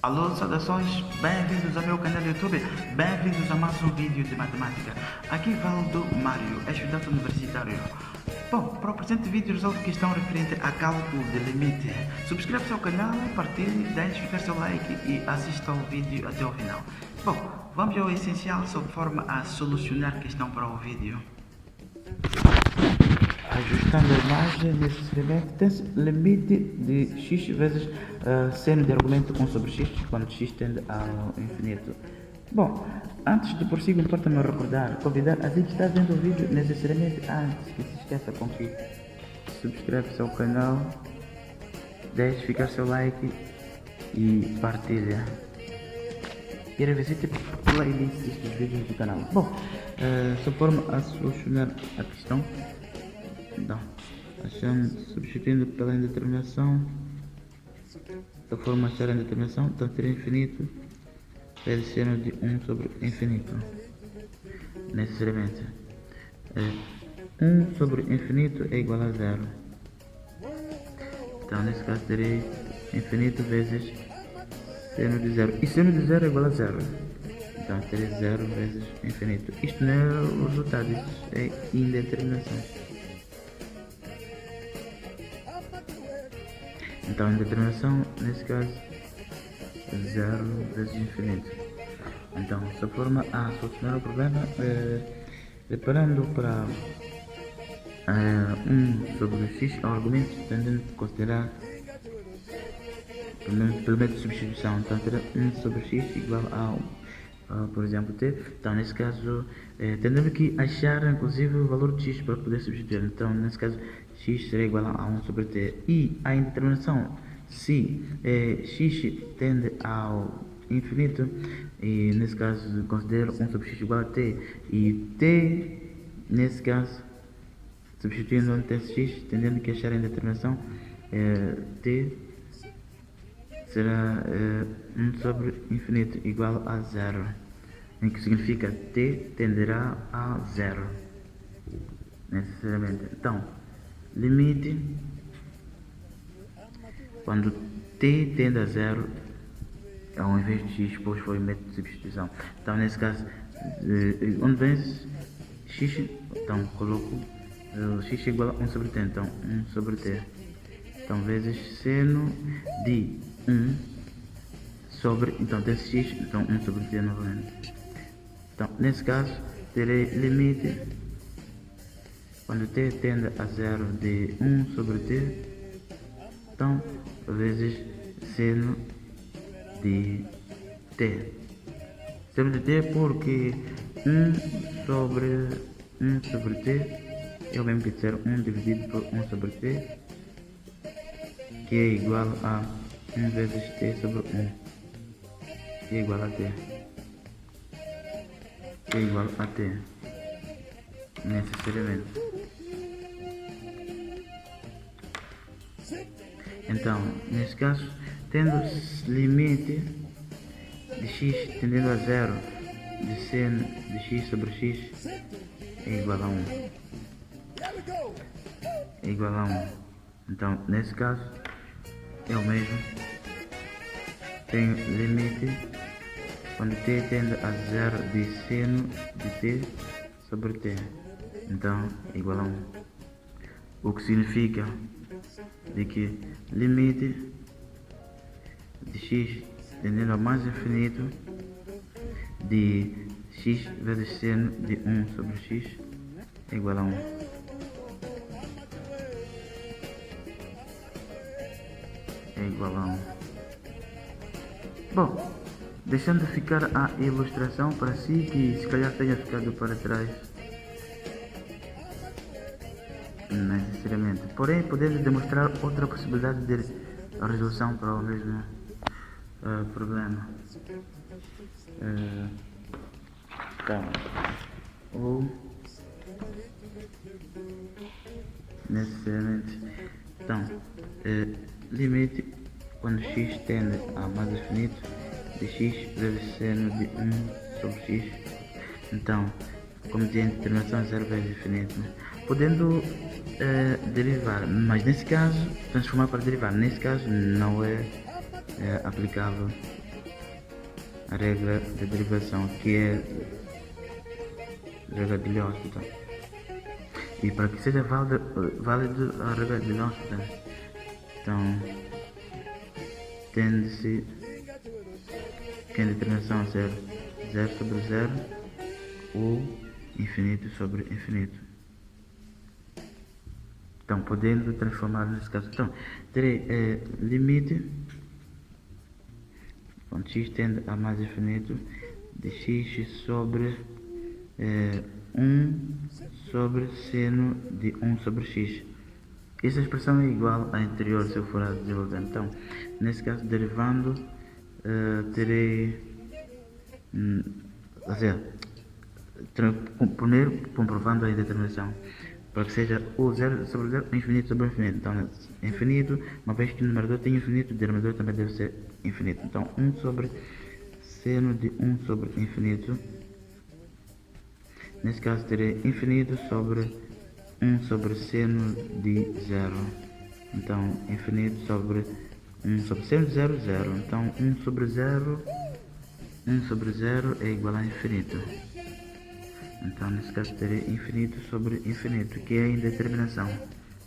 Alô, saudações, bem-vindos ao meu canal do YouTube, bem-vindos a mais um vídeo de matemática. Aqui Valdo Mário, estudante universitário. Bom, para o presente vídeo resolvo questão referente a cálculo de limite. Subscreva-se ao canal, partilhe, deixe ficar seu like e assista ao vídeo até o final. Bom, vamos ao essencial sob forma a solucionar a questão para o vídeo. Ajustando a imagem, necessariamente tem-se limite de x vezes seno de argumento 1 sobre x, quando x tende ao infinito. Bom, antes de prosseguir, importa-me convidar a ti que está vendo o vídeo, necessariamente, antes que se esqueça com que subscreve-se ao canal, deixe ficar seu like e partilha. E revisite a playlist dos vídeos do canal. Bom, sob forma a solucionar a questão. Então, substituindo pela indeterminação, da forma a ser a indeterminação, então ter infinito vezes seno de 1 sobre infinito. Necessariamente, 1 sobre infinito é igual a 0. Então, nesse caso, terei infinito vezes seno de 0. E seno de 0 é igual a 0. Então, terei 0 vezes infinito. Isto não é o resultado, isto é indeterminação. Então, a indeterminação, nesse caso, 0 vezes infinito. Então, se a forma a solucionar o problema, reparando para 1 sobre x ao argumento, tendendo a considerar pelo método de substituição. Então, terá 1 sobre x igual a, por exemplo, t. Então, nesse caso, tendendo que achar, inclusive, o valor de x para poder substituir. Então, nesse caso, x será igual a 1 sobre t. E a indeterminação, se x tende ao infinito, e nesse caso considero 1 sobre x igual a t, e t, nesse caso, substituindo onde tem x, tendendo que achar a indeterminação, t será 1 sobre infinito igual a 0, em que significa t tenderá a 0, necessariamente. Então, limite, quando t tende a 0, ao invés de x, pois foi o método de substituição. Então, nesse caso, onde vem x, então coloco x igual a 1 sobre t, então 1 sobre t. Então, vezes seno de 1 sobre, então tem x, então 1 sobre t novamente. Então, nesse caso, terei limite, quando t tende a 0, de 1 sobre t, então, vezes seno de t. Seno de t porque 1 sobre t é o mesmo que ser 1 dividido por 1 sobre t, que é igual a 1 vezes t sobre 1, que é igual a t, que é igual a t, necessariamente. Então, nesse caso, tendo limite de x tendendo a 0 de seno de x sobre x é igual a 1. É igual a 1. Então, nesse caso, é o mesmo. Tenho limite quando t tende a 0 de seno de t sobre t. Então, é igual a 1. O que significa de que limite de x tendendo a mais infinito de x vezes seno de 1 sobre x é igual a 1. É igual a 1. Bom, deixando ficar a ilustração para si, que se calhar tenha ficado para trás necessariamente. Porém, podemos demonstrar outra possibilidade de resolução para o mesmo problema. Então, ou necessariamente, então, limite quando x tende a mais infinito de x vezes seno de 1 sobre x. Então, como tem determinação 0 vezes infinito, podendo derivar, mas nesse caso transformar para derivar, nesse caso não é aplicável a regra de derivação, que é a regra de L'Hospital. E para que seja válido a regra de L'Hospital, então tende-se que a determinação ser 0 sobre 0 ou infinito sobre infinito. Então, podendo transformar nesse caso. Então, terei limite, quando x tende a mais infinito, de x sobre 1 sobre seno de 1 sobre x. Essa expressão é igual à anterior se eu for a desenvolver. Então, nesse caso, derivando, terei, primeiro comprovando a indeterminação, para que seja o 0 sobre 0 infinito sobre infinito. Então, infinito, uma vez que o numerador tem infinito, o denominador também deve ser infinito. Então, 1 sobre seno de 1 sobre infinito. Nesse caso, terei infinito sobre 1 sobre seno de 0. Então, infinito sobre 1 sobre seno de 0, 0. Então, 1 sobre 0 é igual a infinito. Então, nesse caso, terei infinito sobre infinito, que é a indeterminação.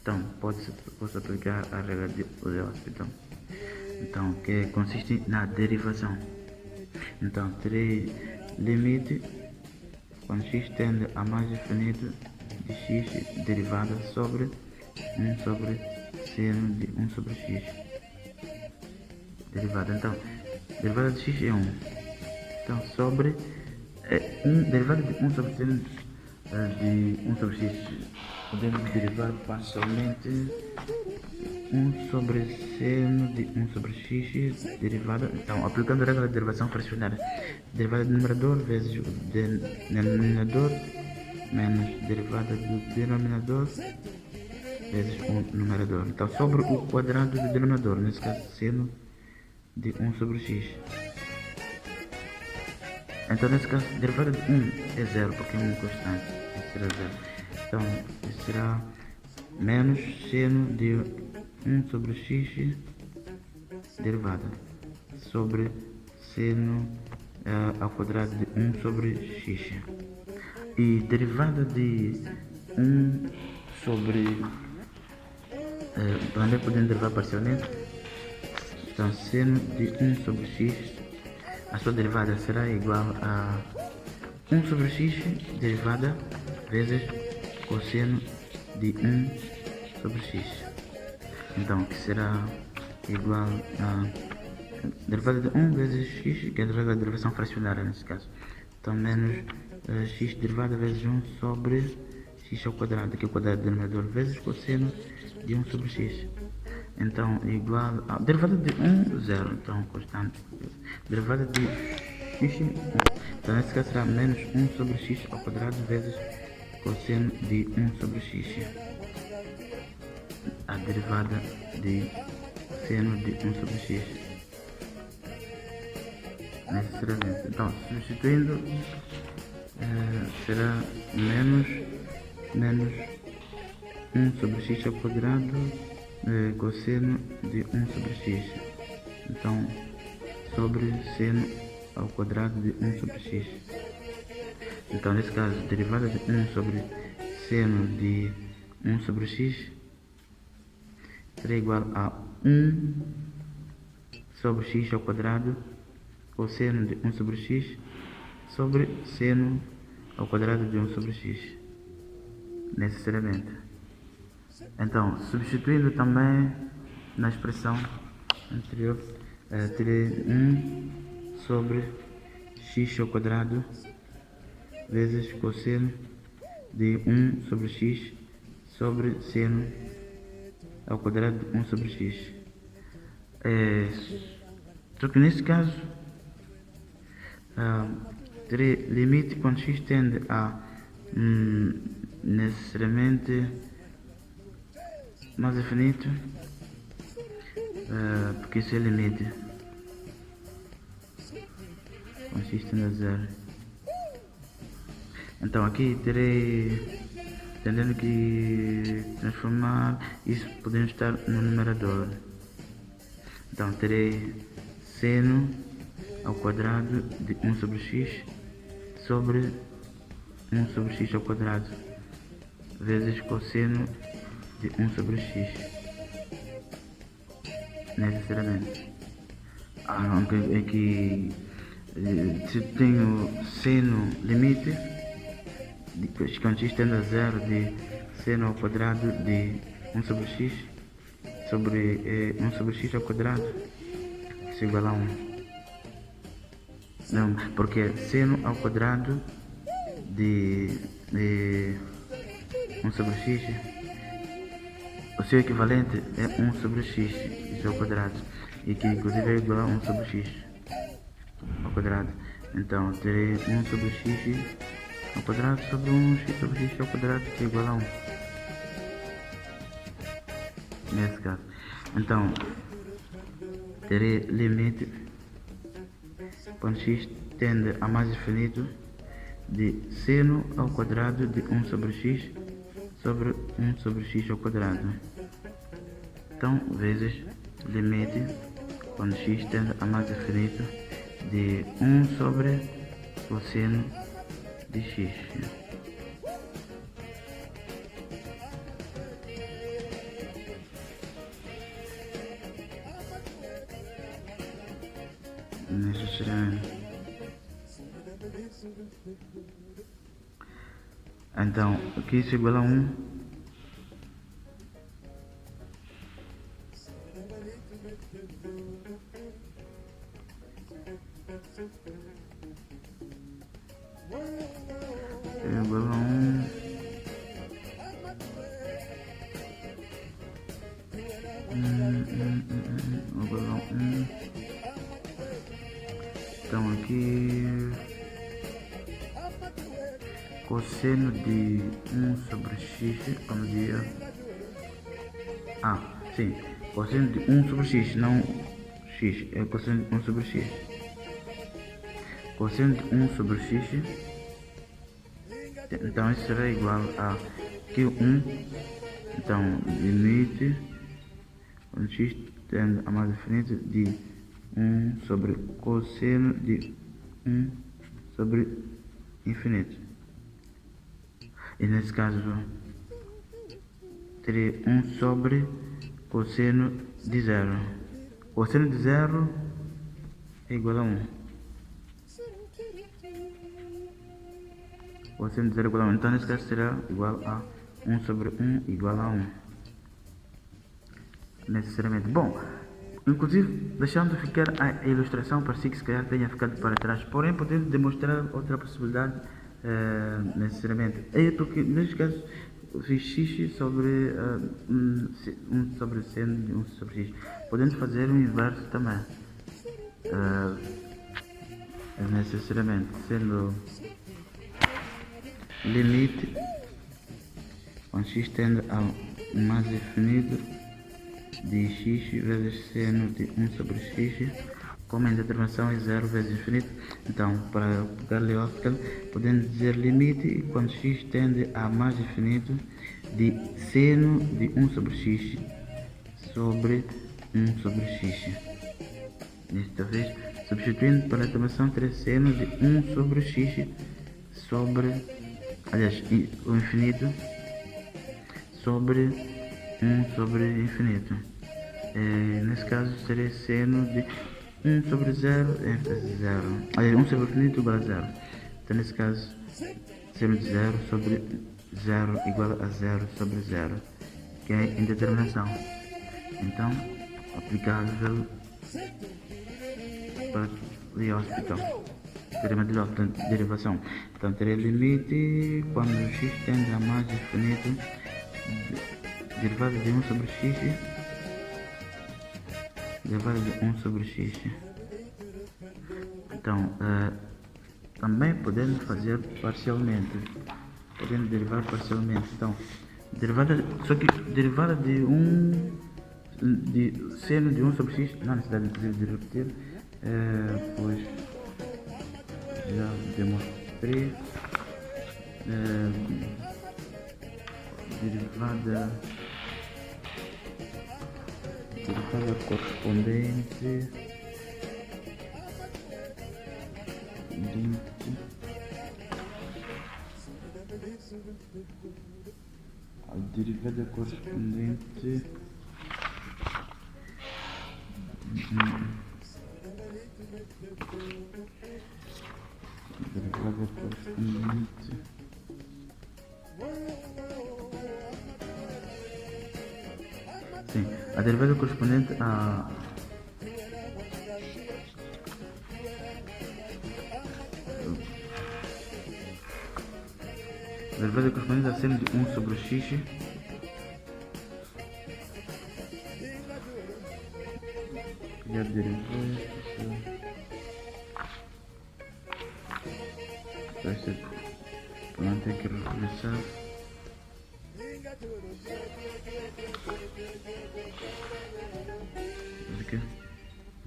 Então, posso aplicar a regra de L'Hospital. Então, que consiste na derivação. Então, terei limite, quando x tende a mais infinito, de x derivada sobre 1 sobre seno de 1 sobre x. Derivada. Então, derivada de x é 1. Então, sobre derivada de 1 sobre seno de 1 sobre x. Podemos derivar parcialmente 1 sobre seno de 1 sobre x derivada. Então, aplicando a regra de derivação fracionária, derivada do numerador vezes o denominador menos derivada do denominador vezes o numerador. Então, sobre o quadrado do denominador, nesse caso, seno de 1 sobre x. Então, nesse caso, derivada de 1 é 0, porque é uma constante. Isso será 0. Então, isso será menos seno de 1 sobre x derivada sobre seno ao quadrado de 1 sobre x. E derivada de 1 sobre... também podemos derivar parcialmente. Então, seno de 1 sobre x, a sua derivada será igual a 1 sobre x derivada vezes cosseno de 1 sobre x. Então, que será igual a derivada de 1 vezes x, que é a derivação fracionária nesse caso. Então, menos x derivada vezes 1 sobre x ao quadrado, que é o quadrado do denominador, vezes cosseno de 1 sobre x. Então, igual a derivada de 1, 0. Então, constante. Derivada de x, 1. Então, nesse caso será menos 1 sobre x ao quadrado vezes cosseno de 1 sobre x. A derivada de seno de 1 sobre x. Necessariamente. Então, substituindo, será menos 1 sobre x ao quadrado cosseno de 1 sobre x. Então, sobre seno ao quadrado de 1 sobre x. Então, nesse caso, derivada de 1 sobre seno de 1 sobre x será igual a 1 sobre x ao quadrado cosseno de 1 sobre x sobre seno ao quadrado de 1 sobre x. Necessariamente. Então, substituindo também na expressão anterior, terei 1 sobre x ao quadrado vezes cosseno de 1 sobre x sobre seno ao quadrado de 1 sobre x. Só que nesse caso, terei limite quando x tende a necessariamente mais infinito, porque isso é limite quando x tende a 0. Então aqui terei, tendendo que transformar isso, podemos estar no numerador. Então terei seno ao quadrado de 1 sobre x sobre 1 sobre x ao quadrado vezes cosseno de 1 sobre x, necessariamente. Aqui se tenho seno limite, quando x tende a zero, de seno ao quadrado de 1 sobre x sobre 1 sobre x ao quadrado, isso é igual a 1. Não, porque seno ao quadrado de 1 sobre x, o seu equivalente é 1 sobre x, isso ao quadrado, e que inclusive é igual a 1 sobre x ao quadrado. Então terei 1 sobre x ao quadrado sobre 1x sobre x ao quadrado, que é igual a 1, nesse caso. Então terei limite, quando x tende a mais infinito, de seno ao quadrado de 1 sobre x sobre 1 sobre x ao quadrado. Então, vezes limite, quando x tende a mais infinito, de 1 sobre cosseno de x. Necessariamente. Então, aqui isso é igual a 1. É igual a 1. Igual a 1. Então aqui cosseno de 1 sobre x, como dizia. Sim, cosseno de 1 sobre x, não x, é cosseno de 1 sobre x. Cosseno de 1 sobre x, então isso será igual a aqui 1, então limite, quando x tende a mais infinito, de 1 sobre cosseno de 1 sobre infinito. E nesse caso terei 1 sobre cosseno de 0. Cosseno de 0 é igual a 1. Cosseno de 0 é igual a 1. Então nesse caso será igual a 1 sobre 1 igual a 1. Necessariamente. Bom, inclusive deixando ficar a ilustração, parecia que se calhar tenha ficado para trás. Porém, podemos demonstrar outra possibilidade. Necessariamente. Eu tô aqui, neste caso, fiz x sobre 1 sobre seno de 1 sobre x. Podemos fazer o inverso também. Necessariamente, sendo limite, quando x tende ao mais infinito, de x vezes seno de 1 sobre x, como a indeterminação é 0 vezes infinito, então para pegar L'Hopital podemos dizer limite quando x tende a mais infinito de seno de 1 sobre x sobre 1 sobre x. Desta vez, substituindo para a indeterminação, terei seno de 1 sobre x sobre, aliás, o infinito sobre 1 sobre infinito. Nesse caso seria seno de 1 sobre 0 ênfase 0. 1 sobre infinito igual a 0. Então nesse caso, seno de 0 sobre 0 igual a 0 sobre 0, que é indeterminação. Então, aplicável para L'Hopital. Teorema de L'Hopital, derivação. Então terei limite quando x tende a mais infinito, derivada de 1 sobre x, derivada de 1 sobre x. Então, também podemos fazer parcialmente. Podemos derivar parcialmente. Então, derivada, só que derivada de seno de 1 sobre x, não há necessidade de repetir, pois já demonstrei. Derivada correspondente correspondente a derivada correspondente sim, a derivada correspondente a derivada correspondente a seno de 1 sobre x e a derivada vai ser pronto, tem que regressar.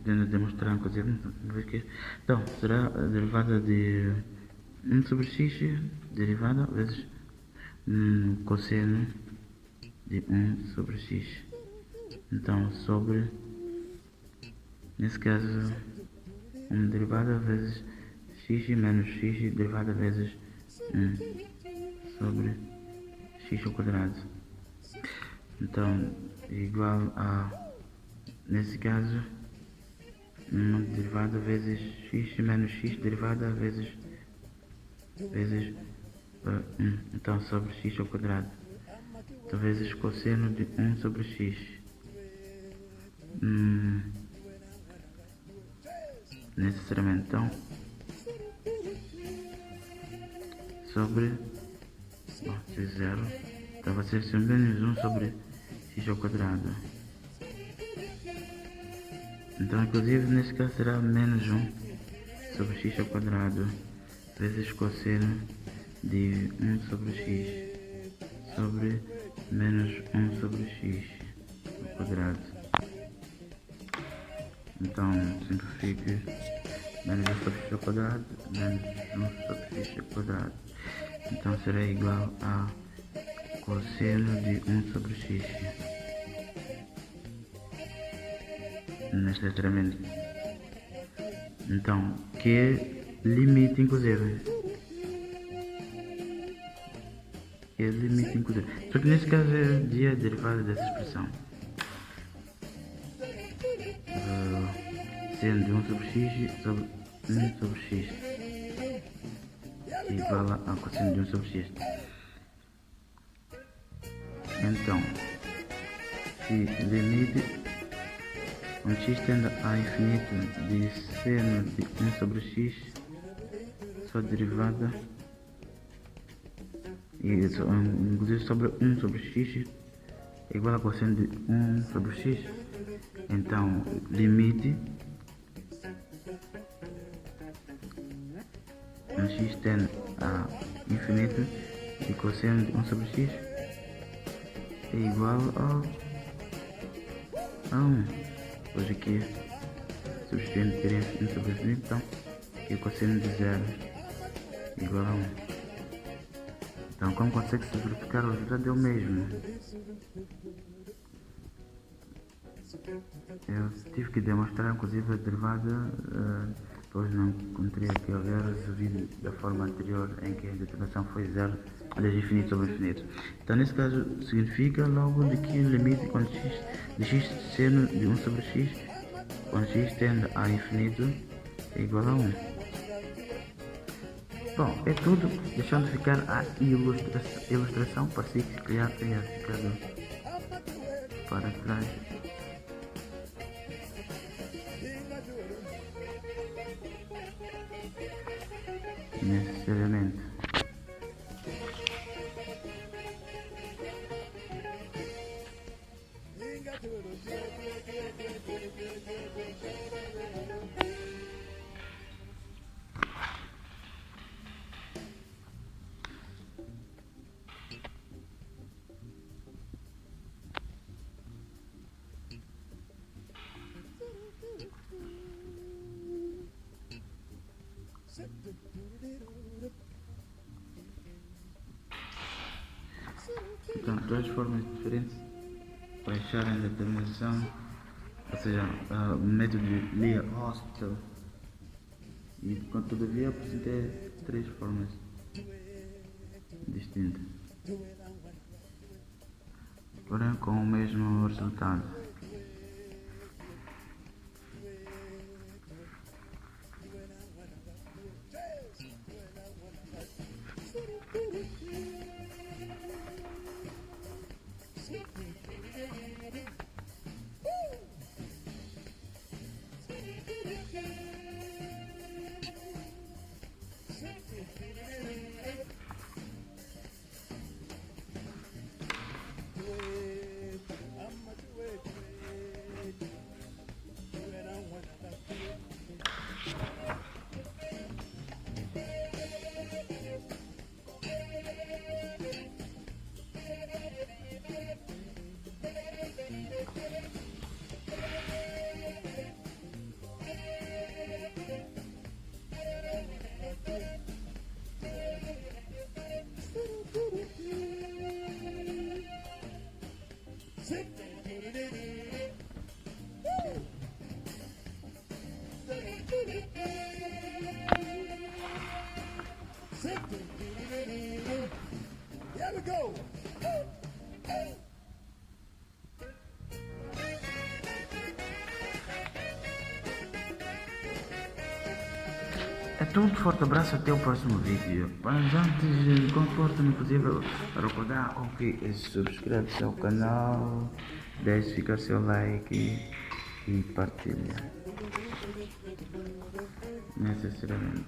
Tendo demonstrar inclusive então será a derivada de 1 sobre x derivada vezes cosseno de 1 sobre x. Então sobre, nesse caso, 1 derivada vezes x menos x derivada vezes 1 sobre x ao quadrado. Então igual a, nesse caso, 1 derivada vezes x menos x derivada vezes 1. Então sobre x ao quadrado. Então vezes cosseno de 1 sobre x. Necessariamente então sobre se 0, então vai ser menos 1 sobre x ao quadrado. Então inclusive nesse caso será menos 1 sobre x ao quadrado vezes cosseno de 1 sobre x sobre menos 1 sobre x ao quadrado. Então simplifique menos 1 sobre x ao quadrado menos 1 sobre x ao quadrado. Então será igual a cosseno de 1 sobre x. Necessariamente. Então, que é limite inclusive. Só que nesse caso é a derivada dessa expressão. Sendo de 1 sobre x sobre 1 sobre x igual a cosseno de 1 sobre x. Então, se limite onde x tende a infinito de seno de 1 sobre x, sua derivada, inclusive sobre 1 sobre x, é igual a cosseno de 1 sobre x. Então, limite onde x tende a infinito de cosseno de 1 sobre x é igual a 1. Hoje aqui, substituindo, teria 1 sobre infinito, então aqui o cosseno de 0 igual a 1. Então, como consegue-se verificar, o resultado é o mesmo. Eu tive que demonstrar, inclusive, a derivada, pois não encontrei aqui a ver resolvido da forma anterior em que a determinação foi 0, aliás, infinito sobre infinito. Então, nesse caso, significa logo de que o limite quando x seno de 1 sobre x, quando x tende a infinito, é igual a 1. Bom, é tudo, deixando ficar a ilustração, parecia que se calhar tenha ficado para trás. Necessariamente. Então, duas formas diferentes para acharem a determinação, ou seja, o método de Lia-Hostel E todavia apresentei três formas distintas, porém com o mesmo resultado. Here we go. É tudo, forte abraço, até o próximo vídeo. Mas antes, conforto-me possível recordar, ok, subscreve-se ao canal, deixe ficar seu like e partilha. Necessariamente.